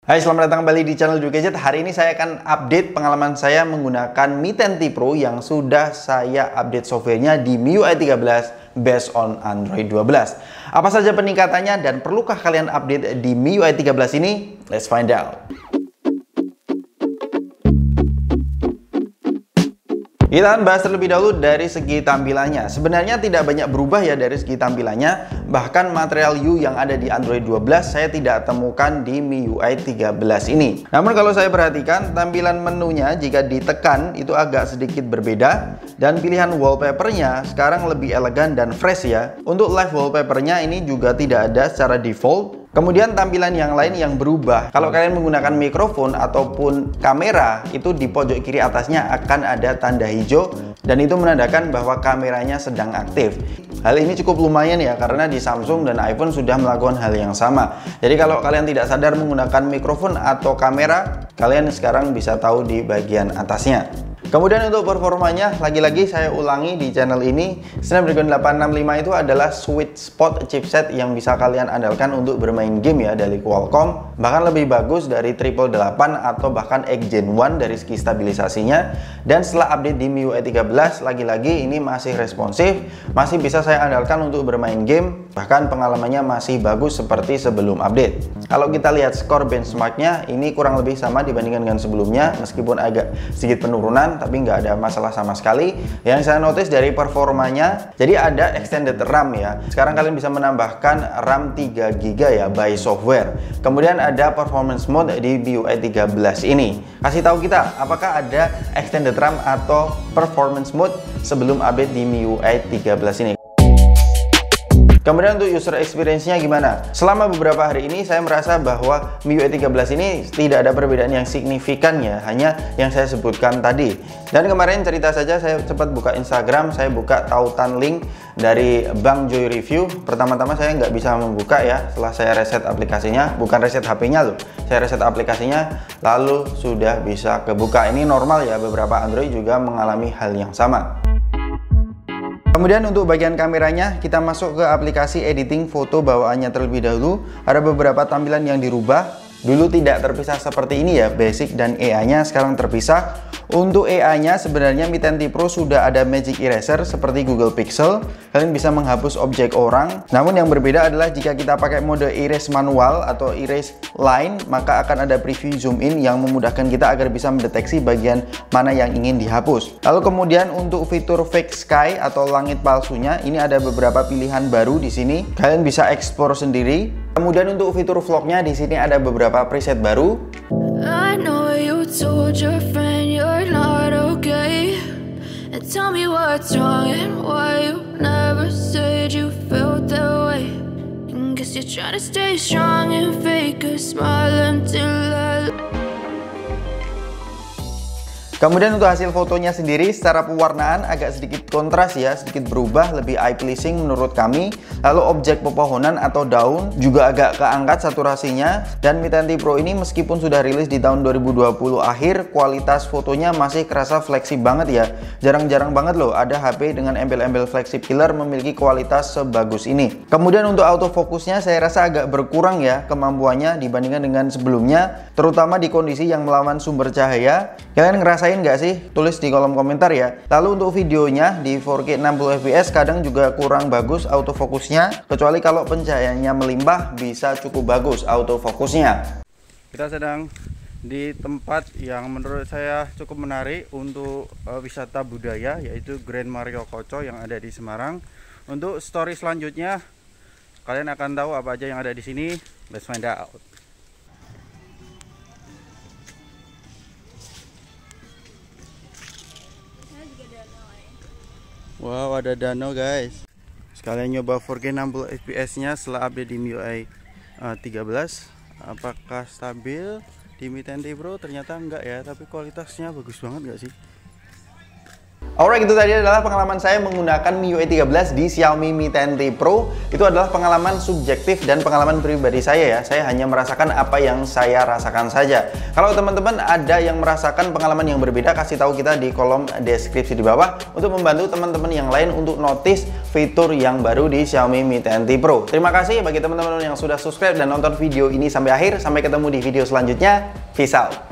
Hai, selamat datang kembali di channel Dwi Gadget. Hari ini saya akan update pengalaman saya menggunakan Mi 10T Pro yang sudah saya update softwarenya di MIUI 13 based on Android 12. Apa saja peningkatannya dan perlukah kalian update di MIUI 13 ini? Let's find out. Kita akan bahas terlebih dahulu dari segi tampilannya. Sebenarnya tidak banyak berubah ya dari segi tampilannya. Bahkan material U yang ada di Android 12 saya tidak temukan di MIUI 13 ini. Namun kalau saya perhatikan tampilan menunya jika ditekan itu agak sedikit berbeda. Dan pilihan wallpapernya sekarang lebih elegan dan fresh ya. Untuk live wallpapernya ini juga tidak ada secara default. Kemudian tampilan yang lain yang berubah, kalau kalian menggunakan mikrofon ataupun kamera, itu di pojok kiri atasnya akan ada tanda hijau dan itu menandakan bahwa kameranya sedang aktif. Hal ini cukup lumayan ya, karena di Samsung dan iPhone sudah melakukan hal yang sama. Jadi kalau kalian tidak sadar menggunakan mikrofon atau kamera, kalian sekarang bisa tahu di bagian atasnya. Kemudian untuk performanya, lagi-lagi saya ulangi di channel ini, Snapdragon 865 itu adalah sweet spot chipset yang bisa kalian andalkan untuk bermain game ya dari Qualcomm. Bahkan lebih bagus dari 888 atau bahkan Gen 1 dari segi stabilisasinya. Dan setelah update di MIUI 13, lagi-lagi ini masih responsif, masih bisa saya andalkan untuk bermain game. Bahkan pengalamannya masih bagus seperti sebelum update. Kalau kita lihat skor benchmarknya, ini kurang lebih sama dibandingkan dengan sebelumnya, meskipun agak sedikit penurunan, tapi nggak ada masalah sama sekali. Yang saya notice dari performanya, jadi ada extended RAM ya. Sekarang kalian bisa menambahkan RAM 3GB ya by software. Kemudian ada performance mode di MIUI 13 ini. Kasih tahu kita apakah ada extended RAM atau performance mode sebelum update di MIUI 13 ini. Kemudian untuk user experience-nya gimana? Selama beberapa hari ini saya merasa bahwa MIUI 13 ini tidak ada perbedaan yang signifikan ya, hanya yang saya sebutkan tadi. Dan kemarin cerita saja saya sempat buka Instagram, saya buka tautan link dari Bang Joy Review. Pertama-tama saya nggak bisa membuka ya, setelah saya reset aplikasinya, bukan reset HP-nya loh, saya reset aplikasinya, lalu sudah bisa kebuka. Ini normal ya, beberapa Android juga mengalami hal yang sama. Kemudian untuk bagian kameranya, kita masuk ke aplikasi editing foto bawaannya terlebih dahulu. Ada beberapa tampilan yang dirubah. Dulu tidak terpisah seperti ini ya, basic dan AI-nya sekarang terpisah. Untuk AI-nya sebenarnya Mi 10T Pro sudah ada Magic Eraser seperti Google Pixel. Kalian bisa menghapus objek orang. Namun yang berbeda adalah jika kita pakai mode erase manual atau erase line, maka akan ada preview zoom in yang memudahkan kita agar bisa mendeteksi bagian mana yang ingin dihapus. Lalu kemudian untuk fitur fake sky atau langit palsunya, ini ada beberapa pilihan baru di sini. Kalian bisa explore sendiri. Kemudian untuk fitur vlognya di sini ada beberapa preset baru. I know you told your friend you're not okay. And tell me what's wrong and why you never said you felt that way. And guess you're trying to stay strong and fake a smile until I... Kemudian untuk hasil fotonya sendiri secara pewarnaan agak sedikit kontras ya, sedikit berubah, lebih eye pleasing menurut kami. Lalu objek pepohonan atau daun juga agak keangkat saturasinya. Dan Mi 10T Pro ini meskipun sudah rilis di tahun 2020 akhir, kualitas fotonya masih kerasa flagship banget ya. Jarang-jarang banget loh ada HP dengan embel-embel flagship killer memiliki kualitas sebagus ini. Kemudian untuk autofokusnya saya rasa agak berkurang ya kemampuannya dibandingkan dengan sebelumnya, terutama di kondisi yang melawan sumber cahaya. Kalian ngerasain nggak sih? Tulis di kolom komentar ya. Lalu untuk videonya di 4K 60 fps kadang juga kurang bagus autofokusnya, kecuali kalau pencahayaannya melimpah bisa cukup bagus autofokusnya. Kita sedang di tempat yang menurut saya cukup menarik untuk wisata budaya, yaitu Grand Mario Kocco yang ada di Semarang. Untuk story selanjutnya kalian akan tahu apa aja yang ada di sini. Let's find out. Wow, ada danau guys. Sekalian nyoba 4K 60 fps nya setelah update di MIUI 13. Apakah stabil di Mi 10T Pro? Ternyata enggak ya, tapi kualitasnya bagus banget enggak sih? Alright, itu tadi adalah pengalaman saya menggunakan MIUI 13 di Xiaomi Mi 10T Pro. Itu adalah pengalaman subjektif dan pengalaman pribadi saya ya. Saya hanya merasakan apa yang saya rasakan saja. Kalau teman-teman ada yang merasakan pengalaman yang berbeda, kasih tahu kita di kolom deskripsi di bawah untuk membantu teman-teman yang lain untuk notice fitur yang baru di Xiaomi Mi 10T Pro. Terima kasih bagi teman-teman yang sudah subscribe dan nonton video ini sampai akhir. Sampai ketemu di video selanjutnya. Peace out.